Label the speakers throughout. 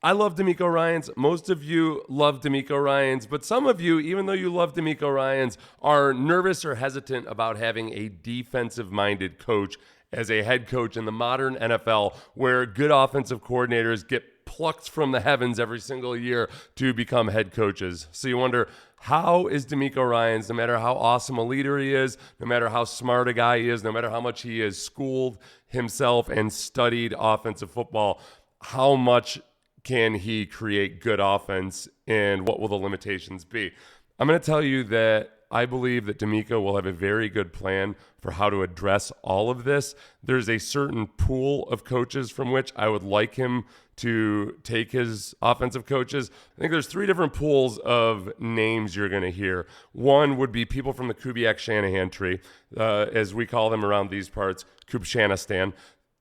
Speaker 1: I love DeMeco Ryans. Most of you love DeMeco Ryans, but some of you, even though you love DeMeco Ryans, are nervous or hesitant about having a defensive-minded coach as a head coach in the modern NFL, where good offensive coordinators get plucked from the heavens every single year to become head coaches. So you wonder, how is DeMeco Ryans, no matter how awesome a leader he is, no matter how smart a guy he is, no matter how much he has schooled himself and studied offensive football, how much can he create good offense, and what will the limitations be? I'm going to tell you that I believe that DeMeco will have a very good plan for how to address all of this. There's a certain pool of coaches from which I would like him to take his offensive coaches. I think there's 3 different pools of names you're going to hear. One would be people from the Kubiak-Shanahan tree, as we call them around these parts, Kubshanistan.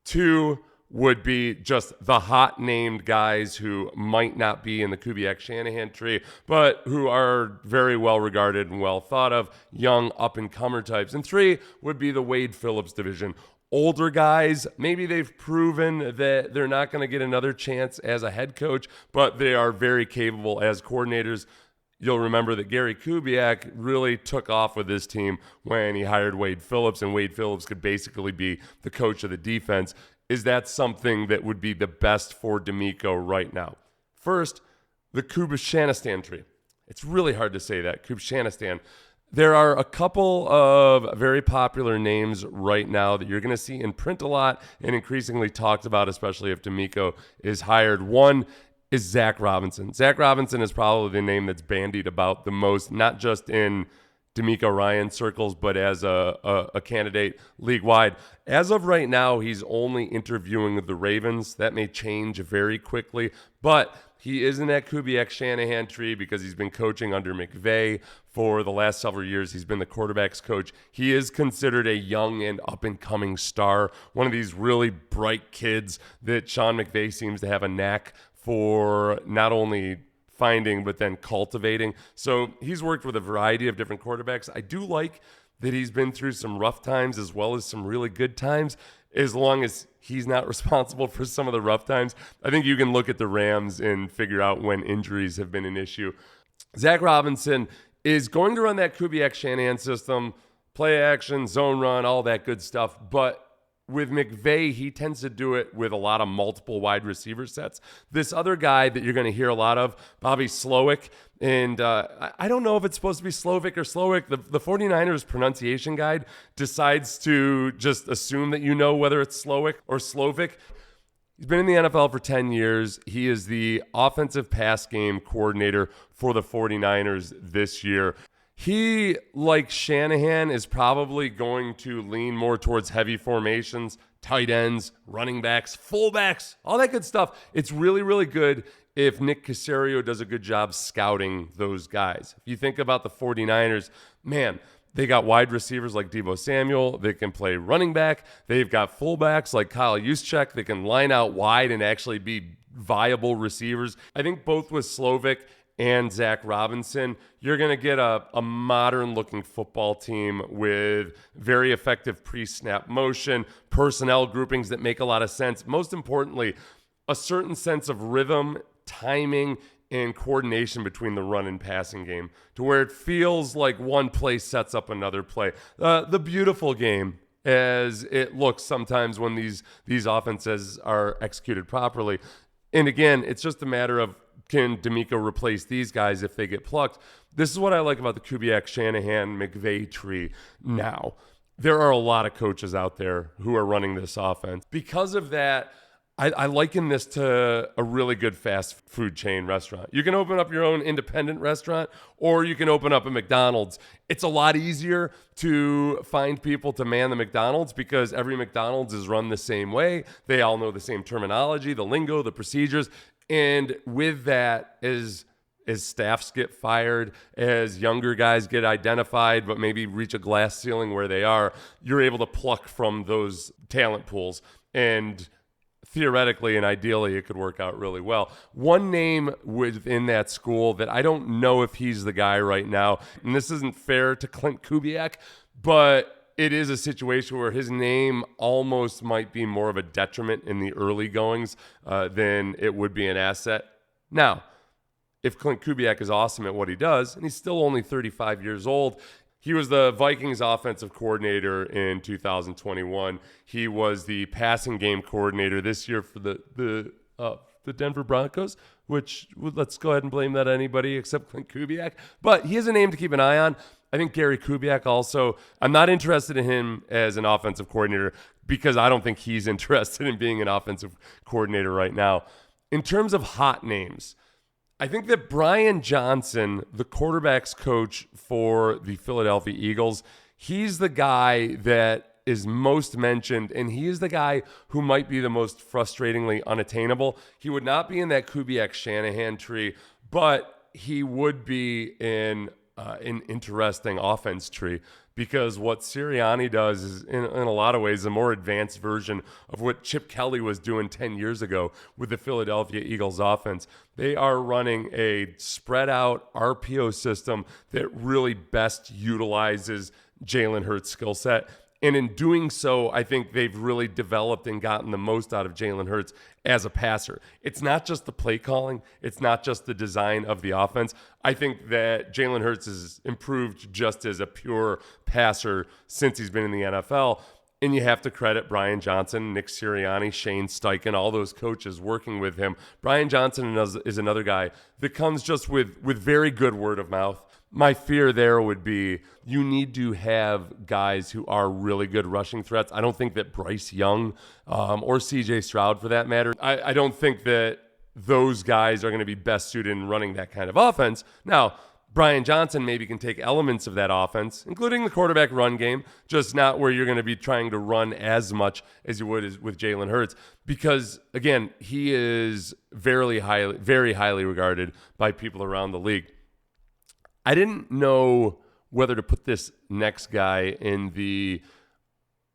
Speaker 1: 2 would be just the hot named guys who might not be in the Kubiak-Shanahan tree, but who are very well regarded and well thought of, young up-and-comer types. And 3 would be the Wade Phillips division. Older guys, maybe they've proven that they're not going to get another chance as a head coach, but they are very capable as coordinators. You'll remember that Gary Kubiak really took off with his team when he hired Wade Phillips, and Wade Phillips could basically be the coach of the defense. Is that something that would be the best for DeMeco right now? First, the Kubshanistan tree. It's really hard to say that, Kubshanistan. There are a couple of very popular names right now that you're going to see in print a lot and increasingly talked about, especially if DeMeco is hired. One is Zac Robinson. Zac Robinson is probably the name that's bandied about the most, not just in DeMeco Ryans circles, but as a candidate league-wide. As of right now, he's only interviewing the Ravens. That may change very quickly, but he is in that Kubiak-Shanahan tree because he's been coaching under McVay for the last several years. He's been the quarterback's coach. He is considered a young and up-and-coming star, one of these really bright kids that Sean McVay seems to have a knack for not only finding, but then cultivating. So he's worked with a variety of different quarterbacks. I do like that he's been through some rough times as well as some really good times, as long as he's not responsible for some of the rough times. I think you can look at the Rams and figure out when injuries have been an issue. Zac Robinson is going to run that Kubiak-Shanahan system, play action, zone run, all that good stuff, but with McVay, he tends to do it with a lot of multiple wide receiver sets. This other guy that you're going to hear a lot of, Bobby Slowik, and I don't know if it's supposed to be Slowik or Slowik. The 49ers pronunciation guide decides to just assume that you know whether it's Slowik or Slowik. He's been in the NFL for 10 years. He is the offensive pass game coordinator for the 49ers this year. He, like Shanahan, is probably going to lean more towards heavy formations, tight ends, running backs, fullbacks, all that good stuff. It's really, really good if Nick Caserio does a good job scouting those guys. If you think about the 49ers, man, they got wide receivers like Deebo Samuel. They can play running back. They've got fullbacks like Kyle Juszczyk. They can line out wide and actually be viable receivers. I think both with Slowik and Zac Robinson, you're going to get a modern-looking football team with very effective pre-snap motion, personnel groupings that make a lot of sense. Most importantly, a certain sense of rhythm, timing, and coordination between the run and passing game to where it feels like one play sets up another play. The beautiful game, as it looks sometimes when these offenses are executed properly. And again, it's just a matter of, can DeMeco replace these guys if they get plucked? This is what I like about the Kubiak-Shanahan-McVay tree now. There are a lot of coaches out there who are running this offense. Because of that, I liken this to a really good fast food chain restaurant. You can open up your own independent restaurant, or you can open up a McDonald's. It's a lot easier to find people to man the McDonald's because every McDonald's is run the same way. They all know the same terminology, the lingo, the procedures. And with that, as staffs get fired, as younger guys get identified but maybe reach a glass ceiling where they are, you're able to pluck from those talent pools. And theoretically and ideally, it could work out really well. One name within that school that I don't know if he's the guy right now, and this isn't fair to Klint Kubiak, but it is a situation where his name almost might be more of a detriment in the early goings than it would be an asset. Now, if Klint Kubiak is awesome at what he does, and he's still only 35 years old, he was the Vikings offensive coordinator in 2021. He was the passing game coordinator this year for the Denver Broncos, which let's go ahead and blame that on anybody except Klint Kubiak. But he is a name to keep an eye on. I think Gary Kubiak also, I'm not interested in him as an offensive coordinator because I don't think he's interested in being an offensive coordinator right now. In terms of hot names, I think that Brian Johnson, the quarterback's coach for the Philadelphia Eagles, he's the guy that is most mentioned, and he is the guy who might be the most frustratingly unattainable. He would not be in that Kubiak-Shanahan tree, but he would be in an interesting offense tree because what Sirianni does is, in a lot of ways, a more advanced version of what Chip Kelly was doing 10 years ago with the Philadelphia Eagles offense. They are running a spread-out RPO system that really best utilizes Jalen Hurts' skill set. And in doing so, I think they've really developed and gotten the most out of Jalen Hurts as a passer. It's not just the play calling. It's not just the design of the offense. I think that Jalen Hurts has improved just as a pure passer since he's been in the NFL. And you have to credit Brian Johnson, Nick Sirianni, Shane Steichen, all those coaches working with him. Brian Johnson is another guy that comes just with very good word of mouth. My fear there would be you need to have guys who are really good rushing threats. I don't think that Bryce Young or C.J. Stroud, for that matter, I don't think that those guys are going to be best suited in running that kind of offense. Now, Brian Johnson maybe can take elements of that offense, including the quarterback run game, just not where you're going to be trying to run as much as you would with Jalen Hurts. Because, again, he is very highly regarded by people around the league. I didn't know whether to put this next guy in the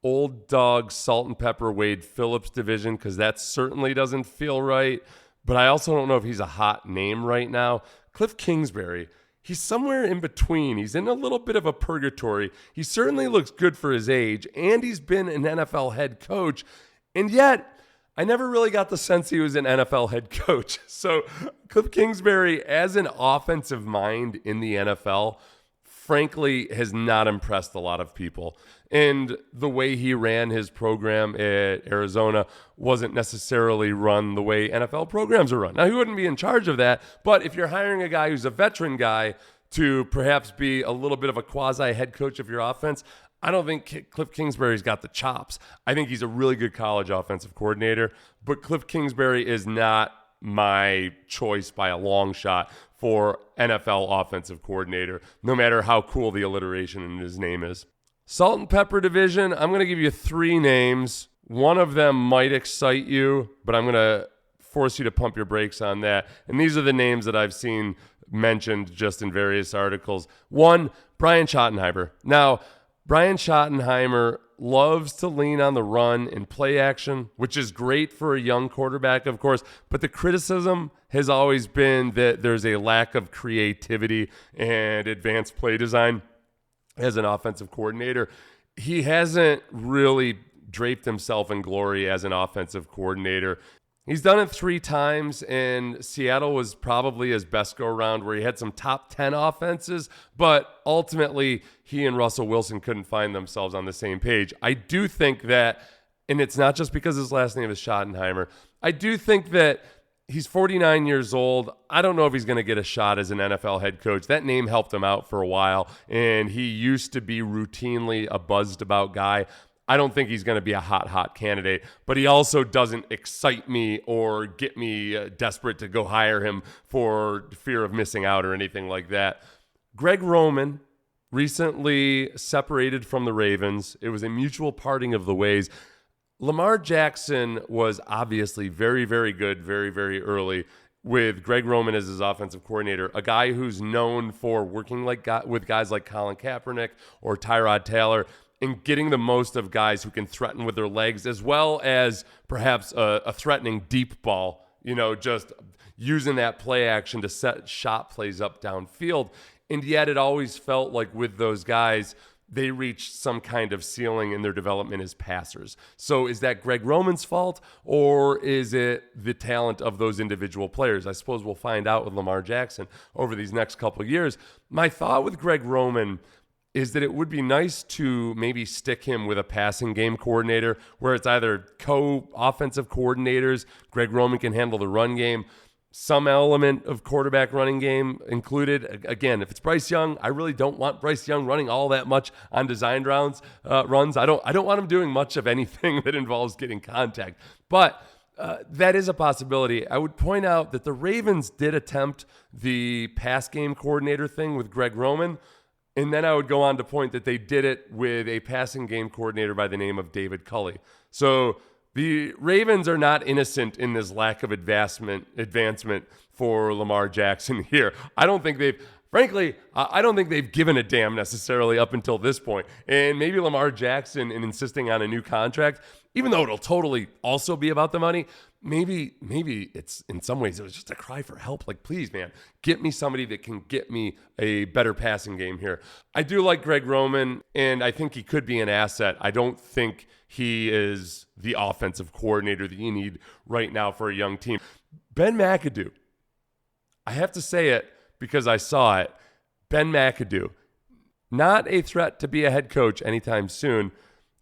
Speaker 1: old dog salt and pepper Wade Phillips division because that certainly doesn't feel right. But I also don't know if he's a hot name right now. Kliff Kingsbury, he's somewhere in between. He's in a little bit of a purgatory. He certainly looks good for his age, and he's been an NFL head coach. And yet, I never really got the sense he was an NFL head coach. So Kliff Kingsbury, as an offensive mind in the NFL, frankly, has not impressed a lot of people. And the way he ran his program at Arizona wasn't necessarily run the way NFL programs are run. Now, he wouldn't be in charge of that, but if you're hiring a guy who's a veteran guy to perhaps be a little bit of a quasi-head coach of your offense, I don't think Kliff Kingsbury's got the chops. I think he's a really good college offensive coordinator, but Kliff Kingsbury is not my choice by a long shot for NFL offensive coordinator, no matter how cool the alliteration in his name is. Salt and pepper division, I'm going to give you 3 names. One of them might excite you, but I'm going to force you to pump your brakes on that. And these are the names that I've seen mentioned just in various articles. 1, Brian Schottenheimer. Now, Brian Schottenheimer loves to lean on the run and play action, which is great for a young quarterback, of course. But the criticism has always been that there's a lack of creativity and advanced play design as an offensive coordinator. He hasn't really draped himself in glory as an offensive coordinator. He's done it 3 times, and Seattle was probably his best go-around where he had some top 10 offenses, but ultimately he and Russell Wilson couldn't find themselves on the same page. I do think that, and it's not just because his last name is Schottenheimer, I do think that he's 49 years old. I don't know if he's going to get a shot as an NFL head coach. That name helped him out for a while, and he used to be routinely a buzzed about guy. I don't think he's going to be a hot candidate, but he also doesn't excite me or get me desperate to go hire him for fear of missing out or anything like that. Greg Roman recently separated from the Ravens. It was a mutual parting of the ways. Lamar Jackson was obviously very, very good, very, very early with Greg Roman as his offensive coordinator, a guy who's known for working with guys like Colin Kaepernick or Tyrod Taylor, and getting the most of guys who can threaten with their legs, as well as perhaps a threatening deep ball, just using that play action to set shot plays up downfield. And yet it always felt like with those guys, they reach some kind of ceiling in their development as passers. So is that Greg Roman's fault, or is it the talent of those individual players? I suppose we'll find out with Lamar Jackson over these next couple of years. My thought with Greg Roman is that it would be nice to maybe stick him with a passing game coordinator where it's either co-offensive coordinators, Greg Roman can handle the run game, some element of quarterback running game included. Again, if it's Bryce Young, I really don't want Bryce Young running all that much on designed runs. I don't want him doing much of anything that involves getting contact. But that is a possibility. I would point out that the Ravens did attempt the pass game coordinator thing with Greg Roman. And then I would go on to point that they did it with a passing game coordinator by the name of David Culley. So the Ravens are not innocent in this lack of advancement for Lamar Jackson here. I don't think they've given a damn necessarily up until this point. And maybe Lamar Jackson, in insisting on a new contract, even though it'll totally also be about the money, maybe it's in some ways it was just a cry for help. Like, please, man, get me somebody that can get me a better passing game here. I do like Greg Roman, and I think he could be an asset. I don't think he is the offensive coordinator that you need right now for a young team. Ben McAdoo, I have to say it because I saw it. Ben McAdoo, not a threat to be a head coach anytime soon,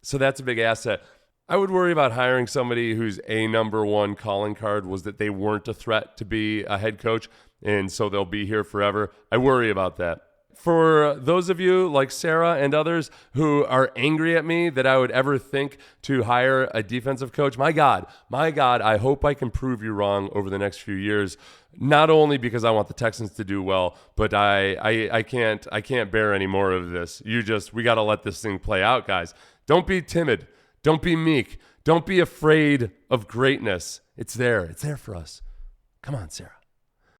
Speaker 1: so that's a big asset. I would worry about hiring somebody whose number one calling card was that they weren't a threat to be a head coach, and so they'll be here forever. I worry about that. For those of you like Sarah and others who are angry at me that I would ever think to hire a defensive coach, my God, I hope I can prove you wrong over the next few years. Not only because I want the Texans to do well, but I can't bear any more of this. We got to let this thing play out, guys. Don't be timid. Don't be meek. Don't be afraid of greatness. It's there. It's there for us. Come on, Sarah.